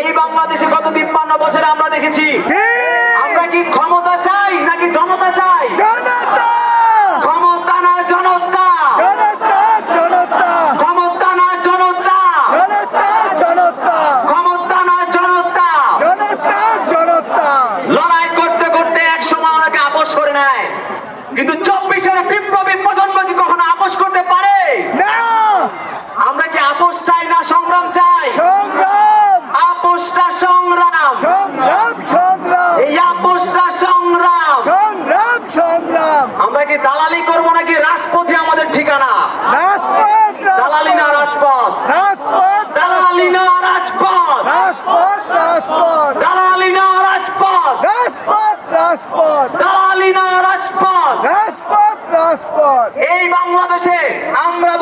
এই বাংলাদেশে গত 53 বছরে আমরা দেখেছি আমরা কি ক্ষমতা চাই নাকি জনতা চাই? জনতা ক্ষমতা না জনতা, জনতা জনতা ক্ষমতা না জনতা, জনতা জনতা ক্ষমতা না জনতা। জনতা জনতা লড়াই করতে করতে এক সময় ওনাকে আপোষ করে নেয়, কিন্তু 24-এর বিপ্লবী প্রজন্ম কি কখনো আপোষ করতে পারে? না আমরা কি আপোষ চাই না সংগ্রাম চাই? সংগ্রাম আপোষটা সংগ্রাম, সংগ্রাম সংগ্রাম এই আপোষটা সংগ্রাম। সংগ্রাম সংগ্রাম আমরা কি দালালি করবো নাকি রাজপথে আমাদের ঠিকানা? রাজপথ দালালি না রাজপথ, রাজপথ দালালি না রাজপথ, রাজপথ রাজপথ দালালি না রাজপথ, রাজপথ রাজপথ দালালি না রাজপথ। রাজপথ রাজপথ এই বাংলাদেশে আমরা